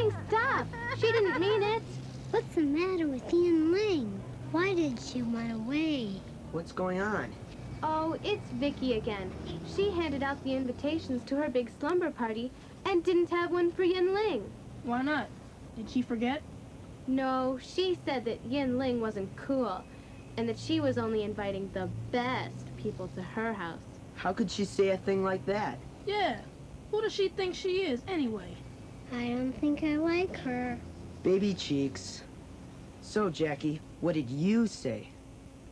Ling, stop! She didn't mean it. What's the matter with Yin Ling? Why did she run away? What's going on? Oh, it's Vicky again. She handed out the invitations to her big slumber party and didn't have one for Yin Ling. Why not? Did she forget? No, she said that Yin Ling wasn't cool and that she was only inviting the best people to her house. How could she say a thing like that? Yeah. Who does she think she is, anyway? I don't think I like her. Baby cheeks. So, Jackie, what did you say?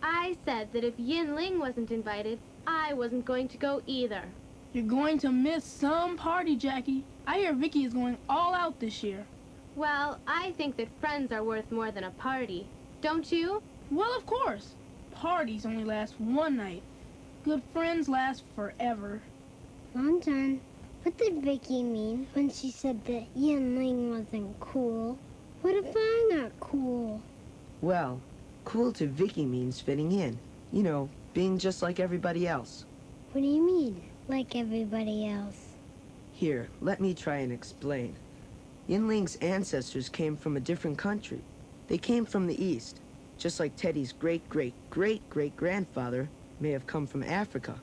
I said that if Yin Ling wasn't invited, I wasn't going to go either. You're going to miss some party, Jackie. I hear Vicky is going all out this year. Well, I think that friends are worth more than a party. Don't you? Well, of course. Parties only last one night. Good friends last forever. I'm done. What did Vicky mean when she said that Yin Ling wasn't cool? What if I'm not cool? Well, cool to Vicky means fitting in. You know, being just like everybody else. What do you mean, like everybody else? Here, let me try and explain. Yin Ling's ancestors came from a different country. They came from the East, just like Teddy's great-great-great-great-grandfather may have come from Africa.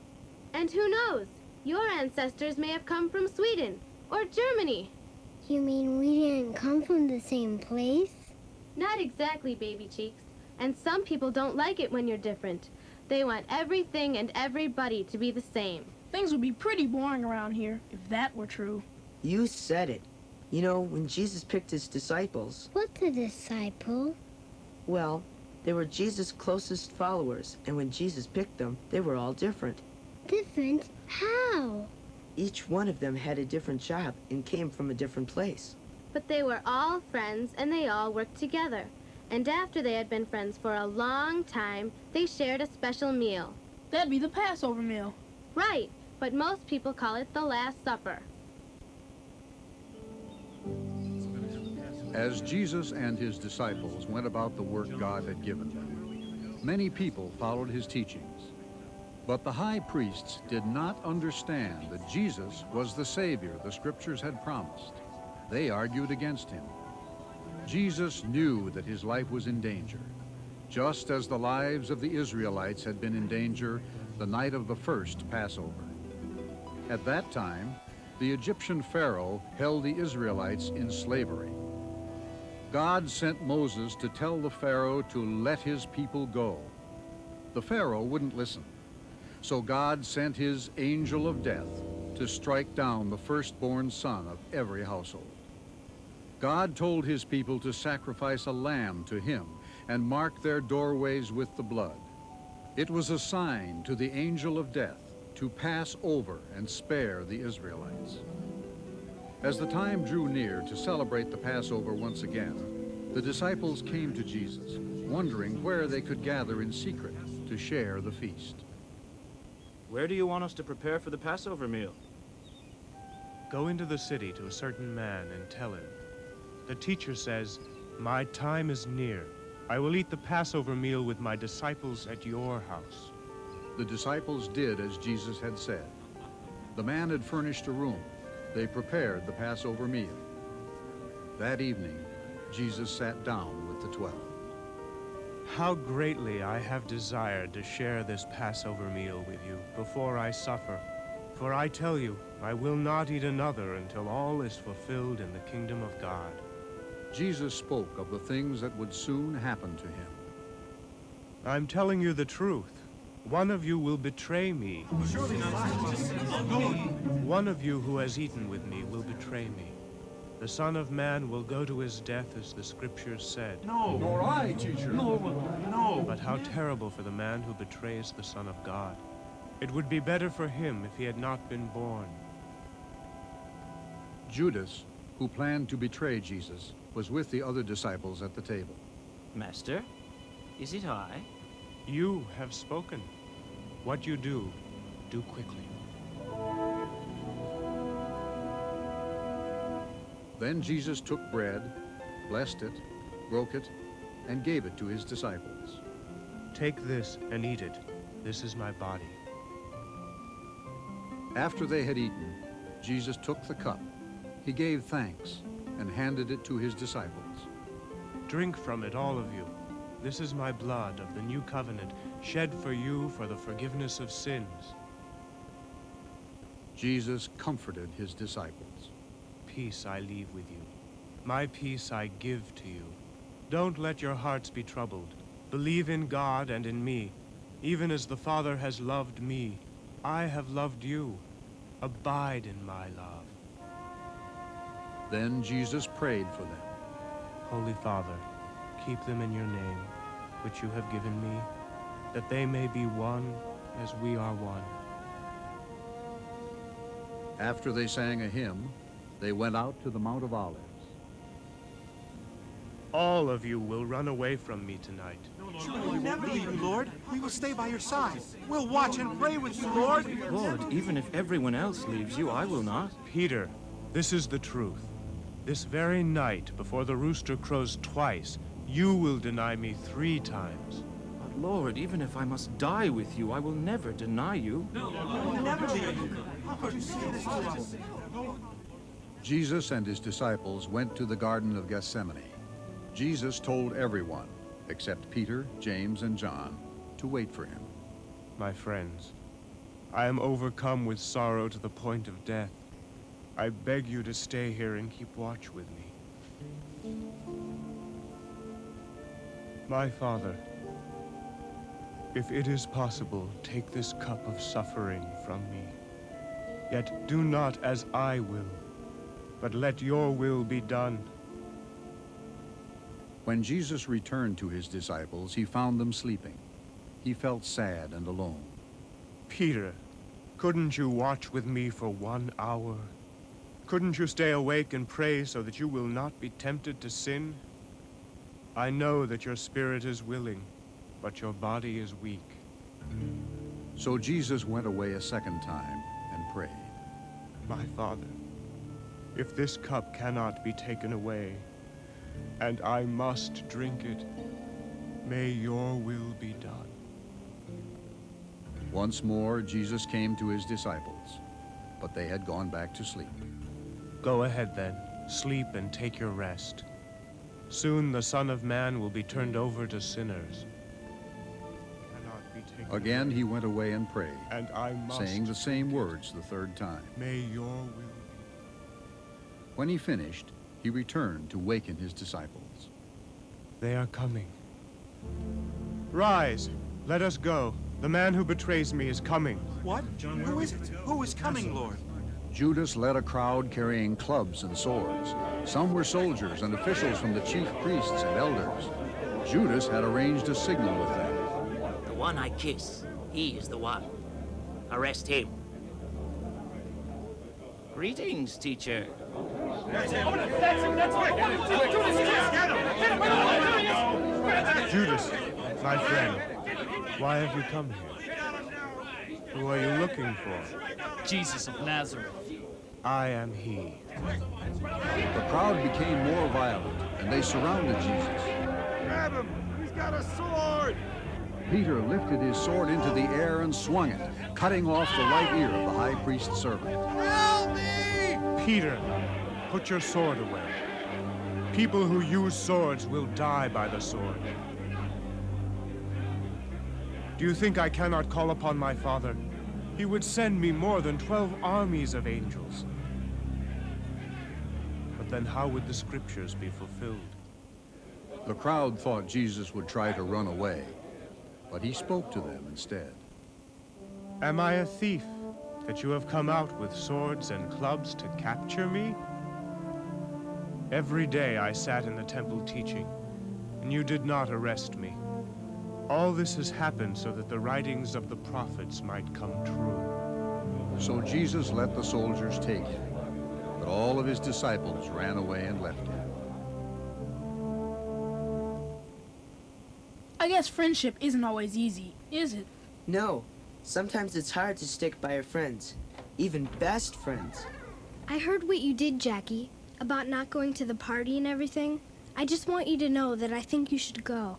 And who knows? Your ancestors may have come from Sweden or Germany. You mean we didn't come from the same place? Not exactly, baby cheeks. And some people don't like it when you're different. They want everything and everybody to be the same. Things would be pretty boring around here if that were true. You said it. You know, when Jesus picked his disciples, What's a disciple? well, they were Jesus' closest followers, and when Jesus picked them, they were all different. Different? How? Each one of them had a different job and came from a different place. But they were all friends and they all worked together. And after they had been friends for a long time, they shared a special meal. That'd be the Passover meal. Right, but most people call it the Last Supper. As Jesus and his disciples went about the work God had given them, many people followed his teachings. But the high priests did not understand that Jesus was the Savior the Scriptures had promised. They argued against him. Jesus knew that his life was in danger, just as the lives of the Israelites had been in danger the night of the first Passover. At that time, the Egyptian Pharaoh held the Israelites in slavery. God sent Moses to tell the Pharaoh to let his people go. The Pharaoh wouldn't listen. So God sent his angel of death to strike down the firstborn son of every household. God told his people to sacrifice a lamb to him and mark their doorways with the blood. It was a sign to the angel of death to pass over and spare the Israelites. As the time drew near to celebrate the Passover once again, the disciples came to Jesus, wondering where they could gather in secret to share the feast. Where do you want us to prepare for the Passover meal? Go into the city to a certain man and tell him, the teacher says, my time is near. I will eat the Passover meal with my disciples at your house. The disciples did as Jesus had said. The man had furnished a room. They prepared the Passover meal. That evening, Jesus sat down with the 12. How greatly I have desired to share this Passover meal with you before I suffer. For I tell you, I will not eat another until all is fulfilled in the kingdom of God. Jesus spoke of the things that would soon happen to him. I'm telling you the truth. One of you will betray me. One of you who has eaten with me will betray me. The Son of Man will go to his death as the Scriptures said. No, nor I, teacher. No. But how terrible for the man who betrays the Son of God. It would be better for him if he had not been born. Judas, who planned to betray Jesus, was with the other disciples at the table. Master, is it I? You have spoken. What you do, do quickly. Then Jesus took bread, blessed it, broke it, and gave it to his disciples. Take this and eat it. This is my body. After they had eaten, Jesus took the cup. He gave thanks, and handed it to his disciples. Drink from it, all of you. This is my blood of the new covenant, shed for you for the forgiveness of sins. Jesus comforted his disciples. Peace I leave with you. My peace I give to you. Don't let your hearts be troubled. Believe in God and in me. Even as the Father has loved me, I have loved you. Abide in my love. Then Jesus prayed for them. Holy Father, keep them in your name, which you have given me, that they may be one as we are one. After they sang a hymn, they went out to the Mount of Olives. All of you will run away from me tonight. We'll never leave you, Lord. We will stay by your side. We'll watch and pray with you, Lord. Lord, even if everyone else leaves you, I will not. Peter, this is the truth. This very night, before the rooster crows twice, you will deny me 3 times. But Lord, even if I must die with you, I will never deny you. We'll never leave you. How could you say this to us? Jesus and his disciples went to the Garden of Gethsemane. Jesus told everyone, except Peter, James, and John, to wait for him. My friends, I am overcome with sorrow to the point of death. I beg you to stay here and keep watch with me. My Father, if it is possible, take this cup of suffering from me. Yet do not as I will, but let your will be done. When Jesus returned to his disciples, he found them sleeping. He felt sad and alone. Peter, couldn't you watch with me for 1 hour? Couldn't you stay awake and pray so that you will not be tempted to sin? I know that your spirit is willing, but your body is weak. So Jesus went away a second time and prayed. My Father, if this cup cannot be taken away, and I must drink it, may your will be done. Once more, Jesus came to his disciples, but they had gone back to sleep. Go ahead then, sleep and take your rest. Soon the Son of Man will be turned over to sinners. Cannot be taken Again, away, he went away and prayed, and I must saying the same drink it. words the third time. May your will be. When he finished, he returned to waken his disciples. They are coming. Rise, let us go. The man who betrays me is coming. What? Who is it? Who is coming, Lord? Judas led a crowd carrying clubs and swords. Some were soldiers and officials from the chief priests and elders. Judas had arranged a signal with them. The one I kiss, he is the one. Arrest him. Greetings, teacher. Judas, my friend, why have you come here? Who are you looking for? Jesus of Nazareth. I am he. The crowd became more violent, and they surrounded Jesus. Grab him! He's got a sword! Peter lifted his sword into the air and swung it, cutting off the right ear of the high priest's servant. Help me! Peter, put your sword away. People who use swords will die by the sword. Do you think I cannot call upon my Father? He would send me more than 12 armies of angels. But then how would the scriptures be fulfilled? The crowd thought Jesus would try to run away, but he spoke to them instead. Am I a thief, that you have come out with swords and clubs to capture me? Every day I sat in the temple teaching, and you did not arrest me. All this has happened so that the writings of the prophets might come true. So Jesus let the soldiers take him, but all of his disciples ran away and left him. I guess friendship isn't always easy, is it? No, sometimes it's hard to stick by your friends, even best friends. I heard what you did, Jackie, about not going to the party and everything. I just want you to know that I think you should go.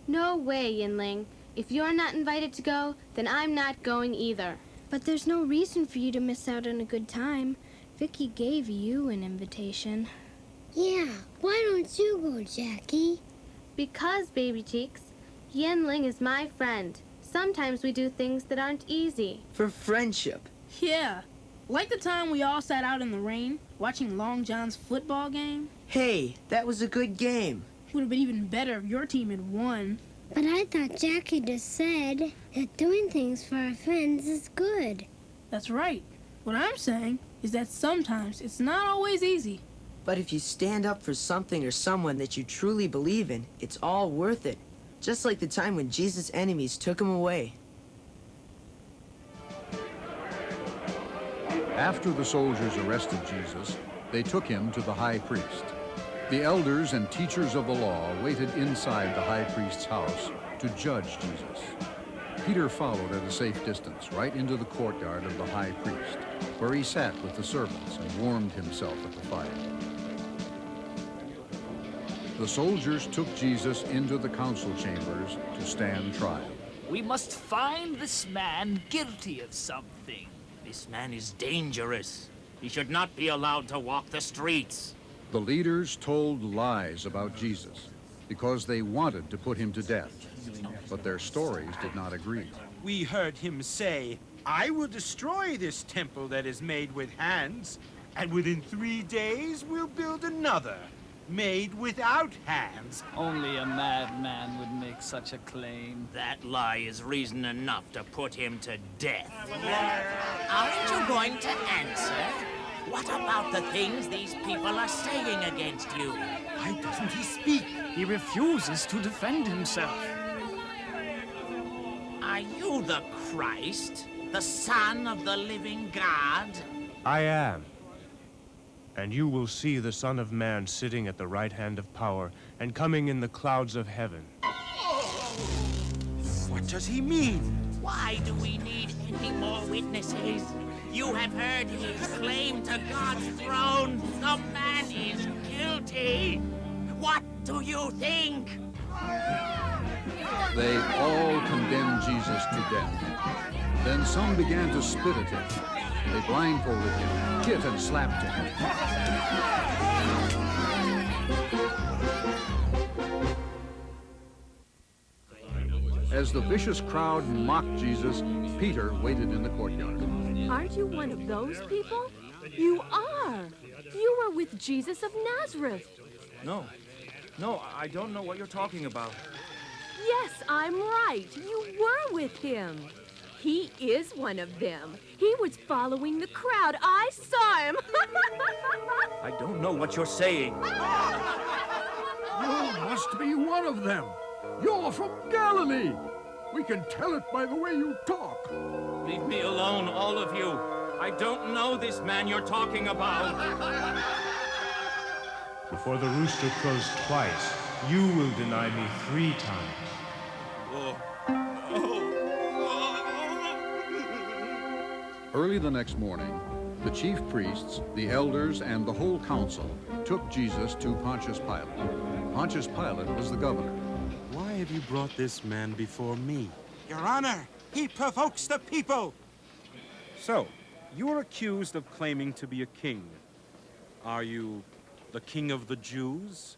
No way, Yin Ling. If you're not invited to go, then I'm not going either. But there's no reason for you to miss out on a good time. Vicky gave you an invitation. Yeah, why don't you go, Jackie? Because, Baby Cheeks, Yin Ling is my friend. Sometimes we do things that aren't easy. For friendship. Yeah, like the time we all sat out in the rain watching Long John's football game. Hey, that was a good game. Would have been even better if your team had won. But I thought Jackie just said that doing things for our friends is good. That's right. What I'm saying is that sometimes it's not always easy. But if you stand up for something or someone that you truly believe in, it's all worth it. Just like the time when Jesus' enemies took him away. After the soldiers arrested Jesus, they took him to the high priest. The elders and teachers of the law waited inside the high priest's house to judge Jesus. Peter followed at a safe distance, right into the courtyard of the high priest, where he sat with the servants and warmed himself at the fire. The soldiers took Jesus into the council chambers to stand trial. We must find this man guilty of something. This man is dangerous. He should not be allowed to walk the streets. The leaders told lies about Jesus because they wanted to put him to death, but their stories did not agree. We heard him say, I will destroy this temple that is made with hands, and within 3 days we'll build another, made without hands. Only a madman would make such a claim. That lie is reason enough to put him to death. Aren't you going to answer? What about the things these people are saying against you? Why doesn't he speak? He refuses to defend himself. Are you the Christ, the Son of the living God? I am. And you will see the Son of Man sitting at the right hand of power and coming in the clouds of heaven. What does he mean? Why do we need any more witnesses? You have heard his claim to God's throne. The man is guilty. What do you think? They all condemned Jesus to death. Then some began to spit at him. They blindfolded him, hit and slapped him. As the vicious crowd mocked Jesus, Peter waited in the courtyard. Aren't you one of those people? You are. You were with Jesus of Nazareth. No, I don't know what you're talking about. Yes, I'm right. You were with him. He is one of them. He was following the crowd. I saw him. I don't know what you're saying. You must be one of them. You're from Galilee. We can tell it by the way you talk. Leave me alone, all of you. I don't know this man you're talking about. Before the rooster crows twice, you will deny me 3 times. Early the next morning, the chief priests, the elders, and the whole council took Jesus to Pontius Pilate. Pontius Pilate was the governor. Why have you brought this man before me? Your Honor, he provokes the people! So, you are accused of claiming to be a king. Are you the king of the Jews?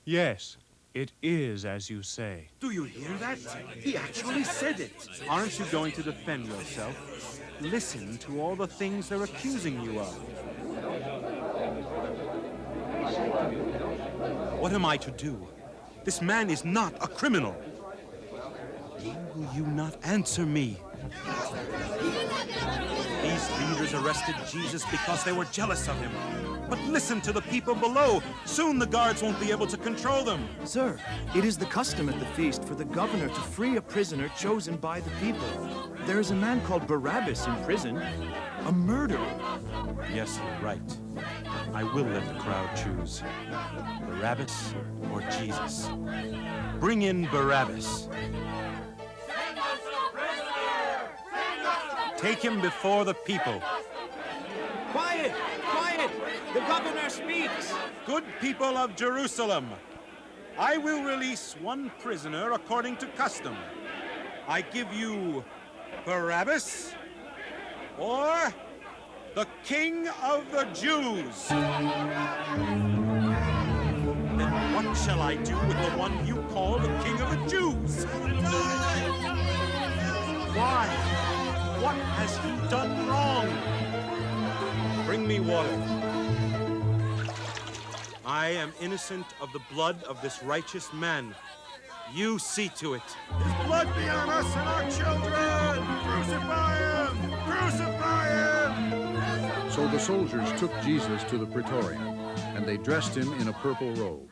Yes, it is as you say. Do you hear that? He actually said it. Aren't you going to defend yourself? Listen to all the things they're accusing you of. What am I to do? This man is not a criminal. Why will you not answer me? These leaders arrested Jesus because they were jealous of him. But listen to the people below. Soon the guards won't be able to control them. Sir, it is the custom at the feast for the governor to free a prisoner chosen by the people. There is a man called Barabbas in prison, a murderer. Yes, you're right. I will let the crowd choose. Barabbas or Jesus. Bring in Barabbas. Take him before the people. Quiet! Quiet! The governor speaks! Good people of Jerusalem, I will release one prisoner according to custom. I give you Barabbas or the King of the Jews. Then what shall I do with the one you call the King of the Jews? Why? What has he done wrong? Bring me water. I am innocent of the blood of this righteous man. You see to it. His blood be on us and our children! Crucify him! Crucify him! So the soldiers took Jesus to the praetorium, and they dressed him in a purple robe.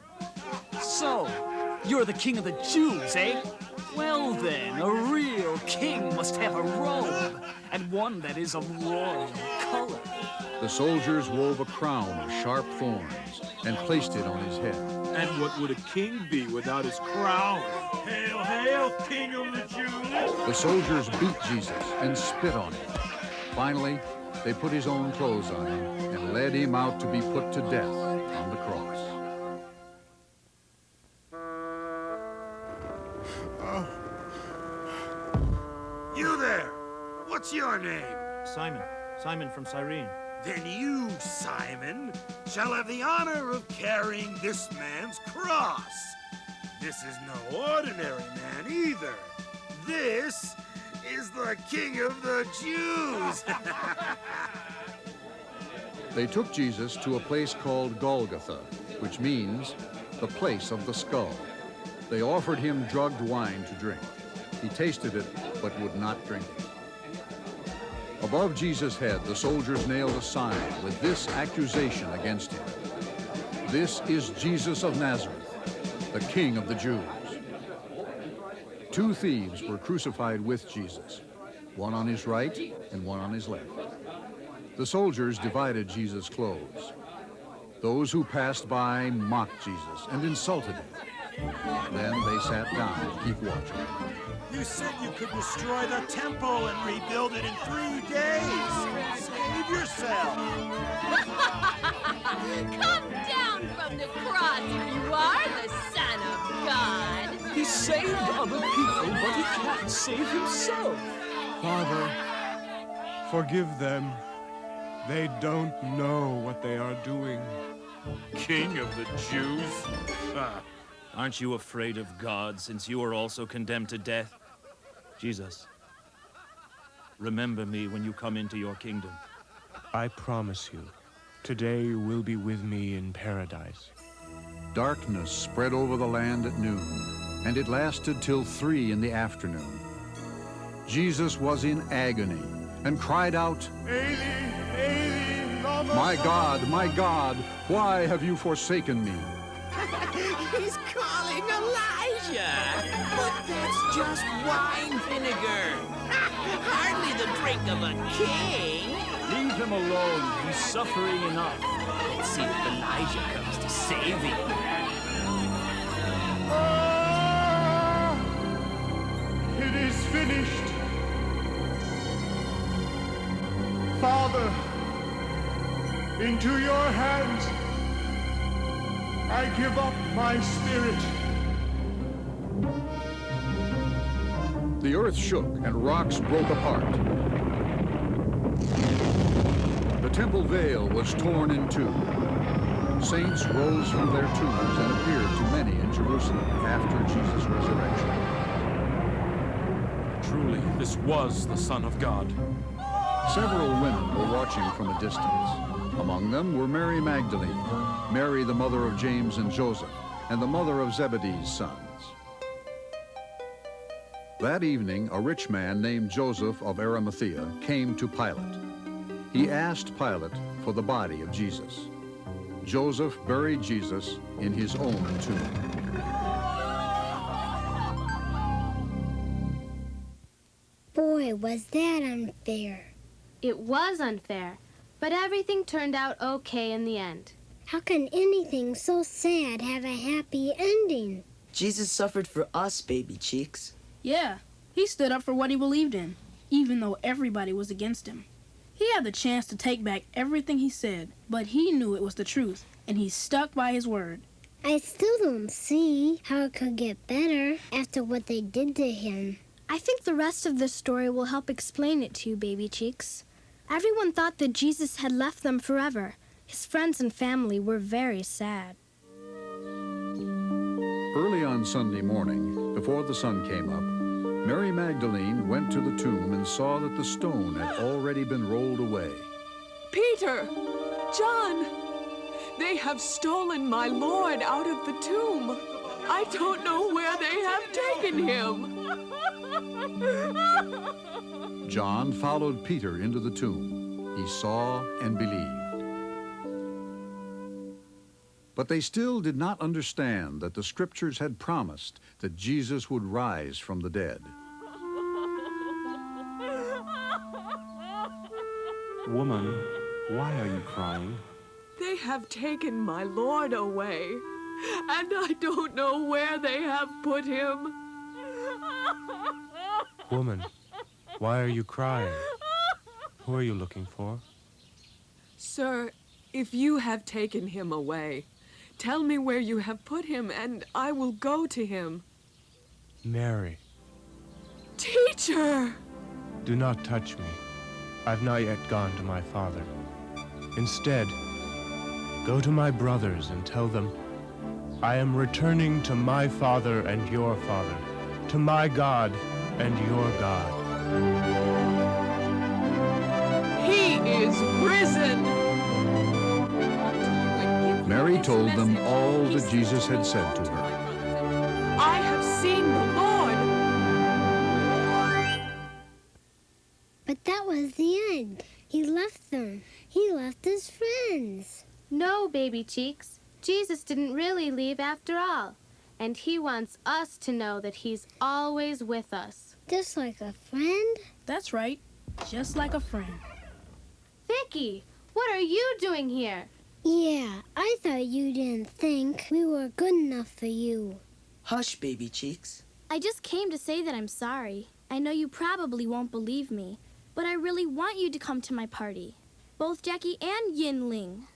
So, you're the king of the Jews, eh? Well then, a real king must have a robe, and one that is of royal color. The soldiers wove a crown of sharp thorns and placed it on his head. And what would a king be without his crown? Hail, hail, King of the Jews! The soldiers beat Jesus and spit on him. Finally, they put his own clothes on him and led him out to be put to death on the cross. You there! What's your name? Simon. Simon from Cyrene. Then you, Simon, shall have the honor of carrying this man's cross. This is no ordinary man either. This is the King of the Jews. They took Jesus to a place called Golgotha, which means the place of the skull. They offered him drugged wine to drink. He tasted it, but would not drink it. Above Jesus' head, the soldiers nailed a sign with this accusation against him. This is Jesus of Nazareth, the King of the Jews. 2 thieves were crucified with Jesus, one on his right and one on his left. The soldiers divided Jesus' clothes. Those who passed by mocked Jesus and insulted him. Then they sat down to keep watching. You said you could destroy the temple and rebuild it in 3 days. Save yourself. Come down from the cross if you are the Son of God. He saved other people, but he can't save himself. Father, forgive them. They don't know what they are doing. King of the Jews? Aren't you afraid of God, since you are also condemned to death? Jesus, remember me when you come into your kingdom. I promise you, today you will be with me in paradise. Darkness spread over the land at noon, and it lasted till 3 in the afternoon. Jesus was in agony and cried out, Eli, Eli, lama my God, why have you forsaken me? He's calling Elijah! But that's just wine vinegar! Hardly the drink of a king! Leave him alone. He's suffering enough. Let's see if Elijah comes to save him. It is finished. Father, into your hands I give up my spirit. The earth shook and rocks broke apart. The temple veil was torn in 2. Saints rose from their tombs and appeared to many in Jerusalem after Jesus' resurrection. Truly, this was the Son of God. Several women were watching from a distance. Among them were Mary Magdalene, Mary the mother of James and Joseph, and the mother of Zebedee's sons. That evening, a rich man named Joseph of Arimathea came to Pilate. He asked Pilate for the body of Jesus. Joseph buried Jesus in his own tomb. Boy, was that unfair. It was unfair, but everything turned out okay in the end. How can anything so sad have a happy ending? Jesus suffered for us, baby cheeks. Yeah, he stood up for what he believed in, even though everybody was against him. He had the chance to take back everything he said, but he knew it was the truth, and he stuck by his word. I still don't see how it could get better after what they did to him. I think the rest of the story will help explain it to you, baby cheeks. Everyone thought that Jesus had left them forever. His friends and family were very sad. Early on Sunday morning, before the sun came up, Mary Magdalene went to the tomb and saw that the stone had already been rolled away. Peter! John! They have stolen my Lord out of the tomb. I don't know where they have taken him. John followed Peter into the tomb. He saw and believed. But they still did not understand that the scriptures had promised that Jesus would rise from the dead. Woman, why are you crying? They have taken my Lord away, and I don't know where they have put him. Woman, why are you crying? Who are you looking for? Sir, if you have taken him away, tell me where you have put him, and I will go to him. Mary. Teacher! Do not touch me. I've not yet gone to my Father. Instead, go to my brothers and tell them, I am returning to my Father and your Father, to my God and your God. He is risen! Mary told them all that Jesus had said to her. I have seen the Lord! But that was the end. He left them. He left his friends. No, baby cheeks. Jesus didn't really leave after all. And he wants us to know that he's always with us. Just like a friend? That's right. Just like a friend. Vicky, what are you doing here? Yeah, I thought you didn't think we were good enough for you. Hush, baby cheeks. I just came to say that I'm sorry. I know you probably won't believe me, but I really want you to come to my party. Both Jackie and Yin Ling.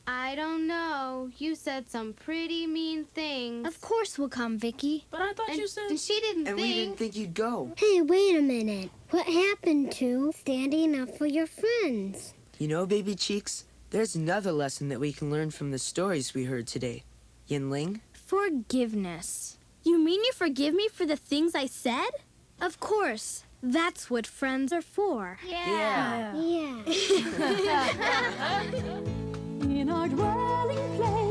I don't know. You said some pretty mean things. Of course we'll come, Vicky. But I thought you said... And she didn't And think... we didn't think you'd go. Hey, wait a minute. What happened to standing up for your friends? You know, baby cheeks, there's another lesson that we can learn from the stories we heard today. Yin Ling? Forgiveness. You mean you forgive me for the things I said? Of course. That's what friends are for. Yeah. In our dwelling place.